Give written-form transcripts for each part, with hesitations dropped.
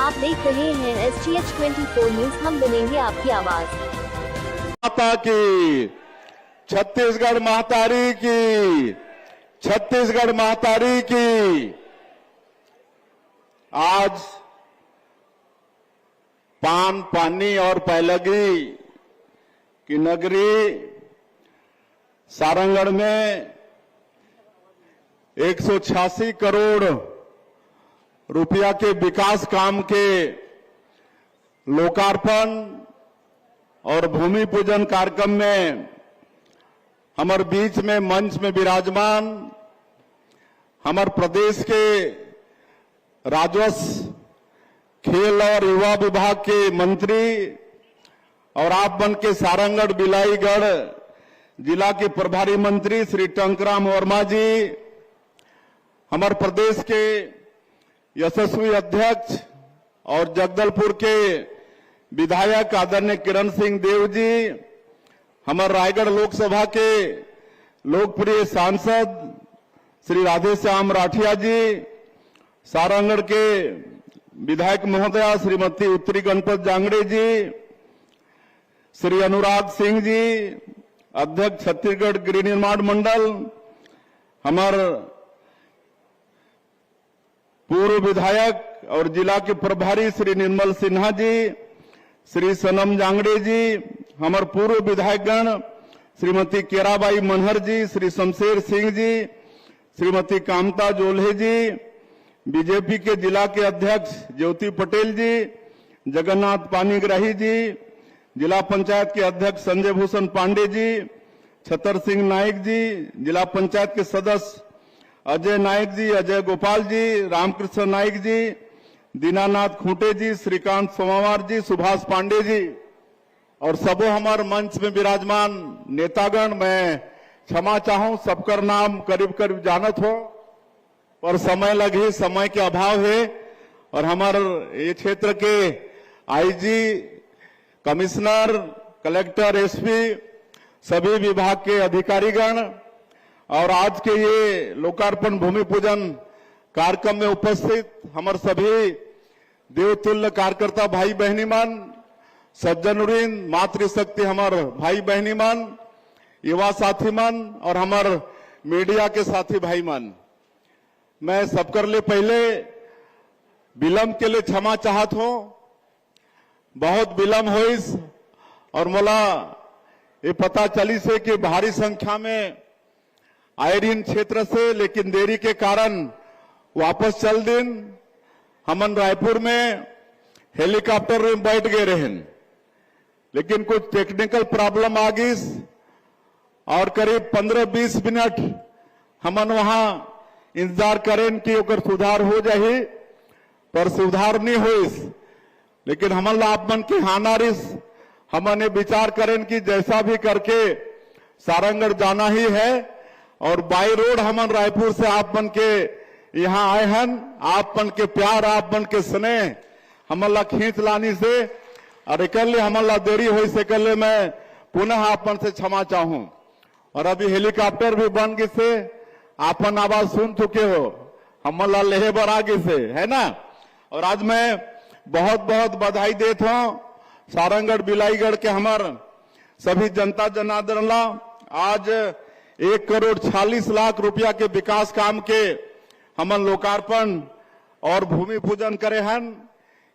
आप देख रहे हैं SGH 24 न्यूज। हम बनेंगे आपकी आवाज। माता की, छत्तीसगढ़ महतारी की, छत्तीसगढ़ महतारी की। आज पान पानी और पैलगी की नगरी सारंगढ़ में 186 करोड़ रुपया के विकास काम के लोकार्पण और भूमि पूजन कार्यक्रम में हमारे बीच में मंच में विराजमान हमारे प्रदेश के राजस्व, खेल और युवा विभाग के मंत्री और आप बन के सारंगढ़ बिलाईगढ़ जिला के प्रभारी मंत्री श्री टंकराम वर्मा जी, हमारे प्रदेश के यशस्वी अध्यक्ष और जगदलपुर के विधायक आदरणीय किरण सिंह देव जी, हमारे रायगढ़ लोकसभा के लोकप्रिय सांसद श्री राधेश्याम राठिया जी, सारंगढ़ के विधायक महोदया श्रीमती उत्तरी गणपत जांगड़े जी, श्री अनुराग सिंह जी, अध्यक्ष छत्तीसगढ़ गृह निर्माण मंडल, हमारे पूर्व विधायक और जिला के प्रभारी श्री निर्मल सिन्हा जी, श्री सनम जांगड़े जी, हमारे पूर्व विधायकगण श्रीमती केराबाई मनहर जी, श्री शमशेर सिंह जी, श्रीमती कामता जोल्हे जी, बीजेपी के जिला के अध्यक्ष ज्योति पटेल जी, जगन्नाथ पानीग्राही जी, जिला पंचायत के अध्यक्ष संजय भूषण पांडे जी, छतर सिंह नाइक जी, जिला पंचायत के सदस्य अजय नाइक जी, अजय गोपाल जी, रामकृष्ण नाइक जी, दीनानाथ खूंटे जी, श्रीकांत सोमावार जी, सुभाष पांडे जी और सबो हमारे मंच में विराजमान नेतागण। मैं क्षमा चाहूं, सबकर नाम करीब करीब जानत हो और समय लगे, समय के अभाव है। और हमारे ये क्षेत्र के आईजी, कमिश्नर, कलेक्टर, एसपी, सभी विभाग के अधिकारीगण और आज के ये लोकार्पण भूमि पूजन कार्यक्रम में उपस्थित हमारे सभी देवतुल्य कार्यकर्ता भाई बहनी मन, सज्जनवृंद, मातृशक्ति हमारे भाई बहनी मन, युवा साथी मन और हमारे मीडिया के साथी भाई मन, मैं सबकर लिए पहले विलंब के लिए क्षमा चाहत हूं। बहुत विलंब होइस और मोला ये पता चली से कि भारी संख्या में आयरन क्षेत्र से, लेकिन देरी के कारण वापस चल दिन हमन रायपुर में हेलीकॉप्टर में बैठ गए रहे, लेकिन कुछ टेक्निकल प्रॉब्लम आ गई और करीब 15-20 मिनट हमन वहां इंतजार करें कि ओकर सुधार हो जाए, पर सुधार नहीं होइस। लेकिन हमन ला आप मन के हानारिस हमन ये विचार करें कि जैसा भी करके सारंगढ़ जाना ही है और बाई रोड हमन रायपुर से आप मन के यहाँ आए हैं। आप मन के प्यार, आप मन के स्नेह हमन ला खींच लानी से और इकल्ले हमन ला देरी हुई से इकल्ले मैं पुनः आप मन से क्षमा चाहूं। और अभी हेलीकॉप्टर भी बन गए से आपन आवाज सुन चुके हो, हमन ला लेहे बर आगे से, है ना। और आज मैं बहुत बहुत बधाई देता हूं सारंगढ़ बिलाईगढ़ के हमारे सभी जनता जनार्दन ला। आज 1,40,00,000 रुपया के विकास काम के हमन लोकार्पण और भूमि पूजन करे हैं।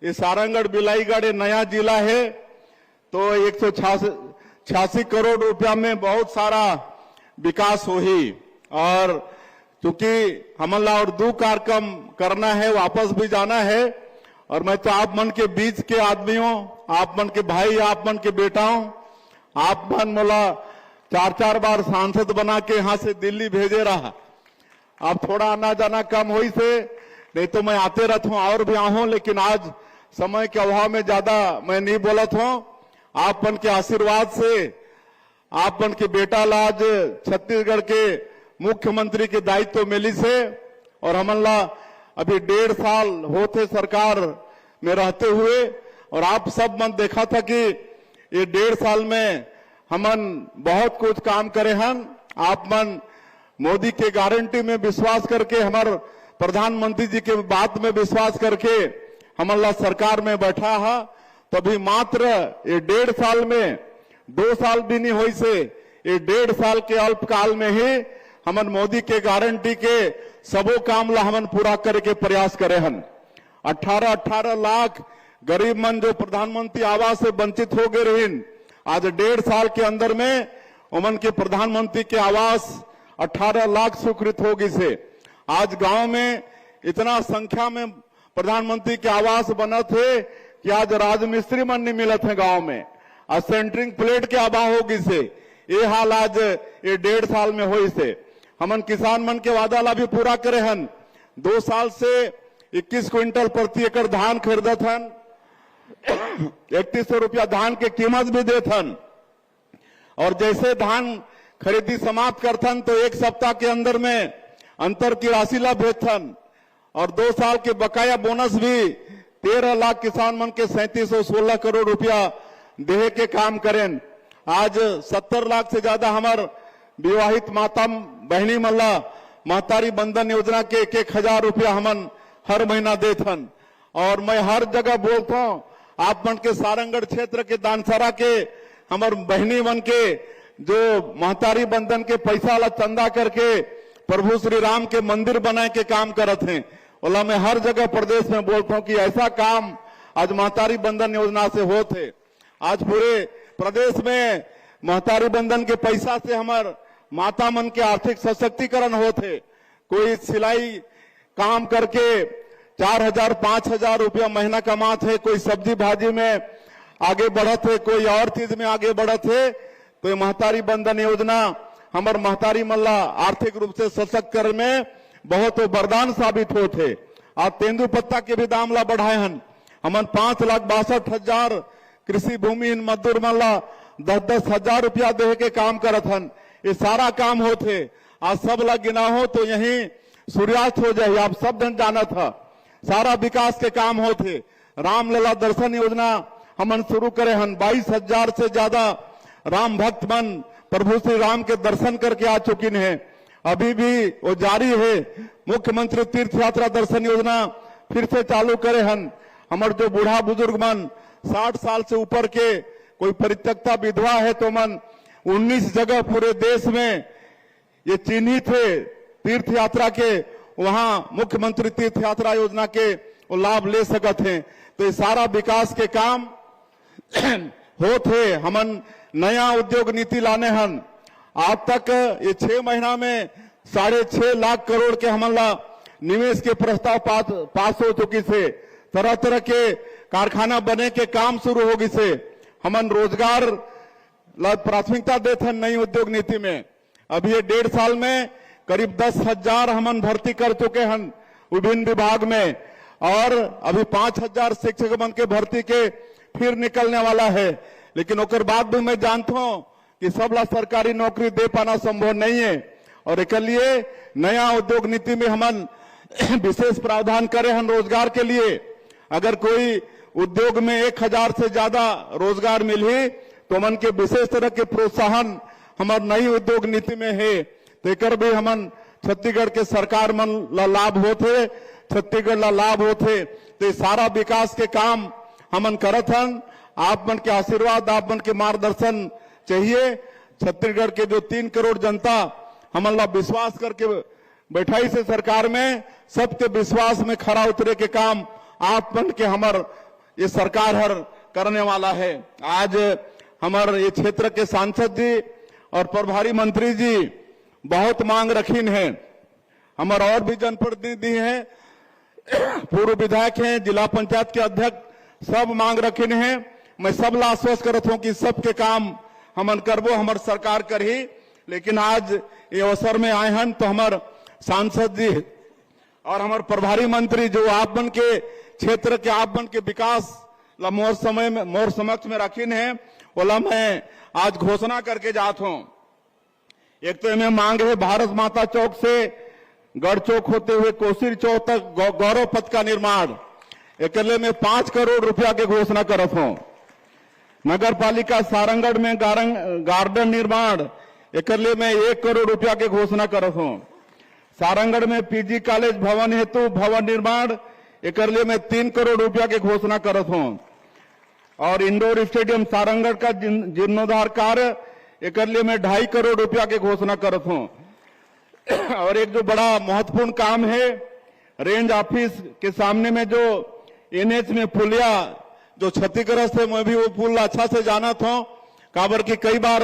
ये सारंगढ़ बिलाईगढ़ नया जिला है तो 186 करोड़ रुपया में बहुत सारा विकास हो ही। और क्योंकि हमन ला और 2 कार्यक्रम करना है, वापस भी जाना है और मैं तो आप मन के बीच के आदमियों, आप मन के भाई, आप मन के बेटाओं, आप मन मोला 4-4 बार सांसद बना के यहां से दिल्ली भेजे रहा। अब थोड़ा आना जाना कम हुई से, नहीं तो मैं आते रहता हूं और भी आहूं, लेकिन आज समय के अभाव में ज्यादा मैं नहीं बोलत हूं। आप मन के आशीर्वाद से आप मन के बेटा ला आज छत्तीसगढ़ के मुख्यमंत्री के दायित्व मिली से और हमन ला अभी 1.5 साल होते सरकार में रहते हुए और आप सब मन देखा था कि ये 1.5 साल में हमन बहुत कुछ काम करे हैं। आप मन मोदी के गारंटी में विश्वास करके, हमारे प्रधानमंत्री जी के बात में विश्वास करके हमला सरकार में बैठा है, तभी मात्र ये 1.5 साल में, 2 साल भी नहीं हुई से, ये 1.5 साल के अल्पकाल में ही हमन मोदी के गारंटी के सबो काम ला हमन पूरा करे के प्रयास करे हन। 18 लाख गरीब मन जो प्रधानमंत्री आवास से वंचित हो गए रहीन, आज 1.5 साल के अंदर में उमन के प्रधानमंत्री के आवास 18 लाख स्वीकृत होगी से। आज गांव में इतना संख्या में प्रधानमंत्री के आवास बना थे कि आज राजमिस्त्री मन नहीं मिलत है गांव में, आज सेंटरिंग प्लेट के अभाव होगी से। ये हाल आज ये 1.5 साल में हुई से। हमन किसान मन के वादा ला भी पूरा करे हन। 2 साल से 21 क्विंटल प्रति एकड़ धान खरीदत हन, 3100 रुपया धान के कीमत भी देत हन, और जैसे धान खरीदी समाप्त करथन तो 1 सप्ताह के अंदर में अंतर की राशि ला भेजथन, और 2 साल के बकाया बोनस भी 13 लाख किसान मन के 3716 करोड़ रुपया देहे के काम करें। आज 70 लाख से ज्यादा हमार विवाहित माता बहनी मल्ला महतारी बंधन योजना के 1,000 रुपया हमन हर महीना देथन। और मैं हर जगह बोलता हूँ, आप मन के सारंगढ़ क्षेत्र के दानसरा के हमार बहनी मन के जो महतारी बंधन के पैसा ला चंदा करके प्रभु श्री राम के मंदिर बनाए के काम करत हैं, ओला मैं हर जगह प्रदेश में बोलता हूँ कि ऐसा काम आज महतारी बंधन योजना से होते। आज पूरे प्रदेश में महतारी बंधन के पैसा से हमार माता मन के आर्थिक सशक्तिकरण होते। कोई सिलाई काम करके 4,000-5,000 रुपया महीना कमाते है, कोई सब्जी भाजी में आगे बढ़त है, कोई और चीज में आगे बढ़त है, तो महतारी बंधन योजना हमार महतारी मल्ला आर्थिक रूप से सशक्त करने में बहुत वरदान साबित होते। आज तेंदु पत्ता के भी दाम ला बढ़ाए हन। हमन 5,62,000 कृषि भूमि मजदूर मल्ला 10-10 हजार रुपया दे के काम करत हन। ये सारा काम होते। आज सब ला गिना हो तो यही सूर्यास्त हो जाए, आप सब जन जाना था। सारा विकास के काम होते। रामलला दर्शन योजना हमन शुरू करे हन। 22,000 से ज्यादा राम भक्त मन प्रभु श्री राम के दर्शन करके आ चुकी हैं, अभी भी वो जारी है। मुख्यमंत्री तीर्थ यात्रा दर्शन योजना फिर से चालू करे हन। हमारे जो बूढ़ा बुजुर्ग मन 60 साल से ऊपर के, कोई परित्यक्ता विधवा है तो मन 19 जगह पूरे देश में ये चिन्हित है तीर्थ यात्रा के, वहां मुख्यमंत्री तीर्थ यात्रा योजना के वो लाभ ले सकते हैं। तो ये सारा विकास के काम होते। हमन नया उद्योग नीति लाने हन। आज तक ये 6 महीना में 6.5 लाख करोड़ के हमला निवेश के प्रस्ताव पास हो चुकी से। तरह तरह के कारखाना बने के काम शुरू होगी से। हमन रोजगार प्राथमिकता देते हैं नई उद्योग नीति में। अभी ये 1.5 साल में करीब 10,000 हमन भर्ती कर चुके हैं विभिन्न विभाग में, और अभी 5,000 शिक्षक मन के भर्ती के फिर निकलने वाला है। लेकिन ओकर बाद भी मैं जानता हूं कि सबला सरकारी नौकरी दे पाना संभव नहीं है, और एक लिए नया उद्योग नीति में हमन विशेष प्रावधान करे हैं रोजगार के लिए। अगर कोई उद्योग में 1,000 से ज्यादा रोजगार मिली तो मन के विशेष तरह के प्रोत्साहन हमार नई उद्योग नीति में है। तो एक भी हमन छत्तीसगढ़ के सरकार मन ला लाभ होते, छत्तीसगढ़ ला लाभ होते। तो ये सारा विकास के काम हमन करत हन। आप मन के आशीर्वाद, आप मन के मार्गदर्शन चाहिए। छत्तीसगढ़ के जो 3 करोड़ जनता हमन ला विश्वास करके बैठाई से सरकार में, सबके विश्वास में खरा उतरे के काम आप मन के हमार ये सरकार हर करने वाला है। आज हमार ये क्षेत्र के सांसद जी और प्रभारी मंत्री जी बहुत मांग रखीन है। हमार और भी जनप्रतिनिधि हैं, पूर्व विधायक हैं, जिला पंचायत के अध्यक्ष, सब मांग रखीन है। मैं सब ला आश्वस्त करता हूं कि सबके काम हमन करबो, हमार सरकार कर ही। लेकिन आज ये अवसर में आए हैं तो हमार सांसद जी और हमारे प्रभारी मंत्री जो आप मन के क्षेत्र के, आप मन के विकास ला मोर समक्ष में रखीन है, ओला मैं आज घोषणा करके जाता हूं। एक तो इनमें मांग है भारत माता चौक से गढ़ चौक होते हुए कोसिर चौक तक गौरव पथ का निर्माण। एक में 5 करोड़ रुपया के घोषणा करत हूं। नगर पालिका सारंगढ़ में गार्डन निर्माण, एक में 1 करोड़ रुपया के घोषणा करत हूं। सारंगढ़ में पीजी कॉलेज भवन हेतु भवन निर्माण, एक लिए मैं 3 करोड़ रुपया के घोषणा करत हूं। और इंडोर स्टेडियम सारंगढ़ का जीर्णोद्धार कार्य एक लिए मैं 2.5 करोड़ रुपया के घोषणा करत हूं। और एक जो बड़ा महत्वपूर्ण काम है, रेंज ऑफिस के सामने में जो एनएच में पुलिया जो क्षतिग्रस्त है, मैं भी वो पुल अच्छा से जाना था, काबर की कई बार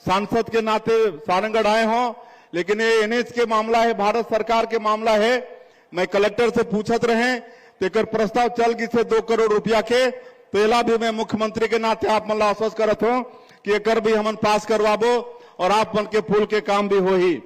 सांसद के नाते सारंगढ़ आए हों, लेकिन ये एनएच के मामला है, भारत सरकार के मामला है। मैं कलेक्टर से पूछत रहे तो एक प्रस्ताव चल गई से 2 करोड़ रुपया के, पहला भी मैं मुख्यमंत्री के नाते आप मन आश्वस्त करत हूं कि एक भी हमन पास करवाबो और आप मन के पुल के काम भी हो ही।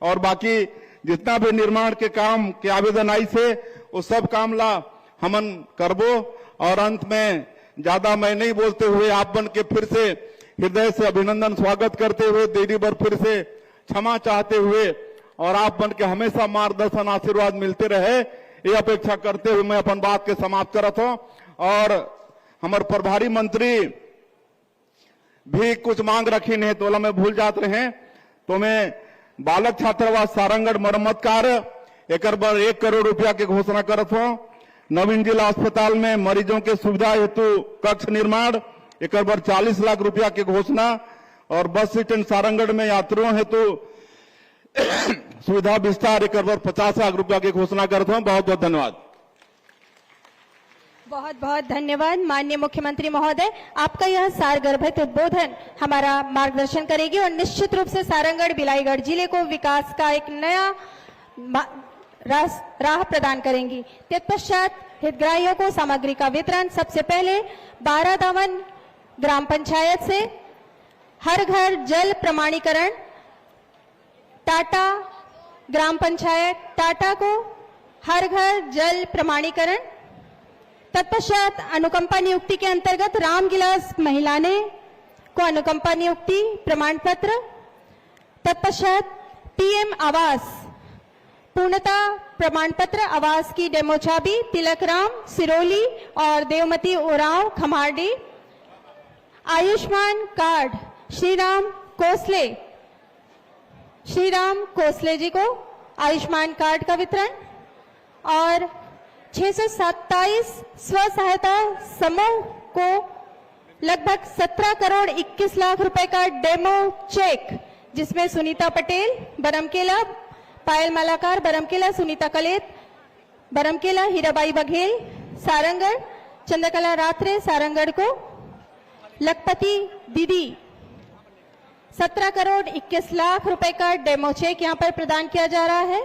और बाकी जितना भी निर्माण के काम के आवेदन आई से वो सब काम ला हमन करबो। और अंत में ज्यादा मैं नहीं बोलते हुए आप मन के फिर से हृदय से अभिनंदन स्वागत करते हुए, देरी बार फिर से क्षमा चाहते हुए और आप मन के हमेशा मार्गदर्शन आशीर्वाद मिलते रहे, ये अपेक्षा करते हुए मैं अपन बात के समाप्त करत हूं। और हमारे प्रभारी मंत्री भी कुछ मांग रखी नहीं तो मैं भूल जाते रहे, तो मैं बालक छात्रावास सारंगढ़ मरम्मत कार्य एक 1 करोड़ रुपया की घोषणा करत हूं। नवीन जिला अस्पताल में मरीजों के सुविधा हेतु कक्ष निर्माण एक 40 लाख रुपया की घोषणा। और बस स्टैंड सारंगढ़ में यात्रियों हेतु सुविधा विस्तार एक 50 लाख रुपया की घोषणा करता हूं। बहुत बहुत धन्यवाद। बहुत बहुत धन्यवाद माननीय मुख्यमंत्री महोदय। आपका यह सारगर्भित उद्बोधन हमारा मार्गदर्शन करेगी और निश्चित रूप से सारंगढ़ बिलाईगढ़ जिले को विकास का एक नया राह प्रदान करेंगी। तत्पश्चात हितग्राहियों को सामग्री का वितरण सबसे पहले 12 ग्राम पंचायत से हर घर जल प्रमाणीकरण, टाटा ग्राम पंचायत टाटा को हर घर जल प्रमाणीकरण। तत्पश्चात अनुकंपा नियुक्ति के अंतर्गत रामगिलास महिलाने को अनुकंपा नियुक्ति प्रमाण पत्र। तत्पश्चात पीएम आवास पूर्णता प्रमाण पत्र आवास की डेमो चाबी तिलकराम सिरोली और देवमती उरांव खमारडी। आयुष्मान कार्ड श्रीराम कोसले जी को आयुष्मान कार्ड का वितरण। और 627 स्व सहायता समूह को लगभग 17 करोड़ 21 लाख रुपए का डेमो चेक, जिसमें सुनीता पटेल बरमकेला, पायल मालाकार बरमकेला, सुनीता कलेत बरमकेला, हीराबाई बघेल सारंगढ़, चंद्रकला रात्रे सारंगढ़ को लखपति दीदी 17 करोड़ 21 लाख रुपए का डेमो चेक यहां पर प्रदान किया जा रहा है।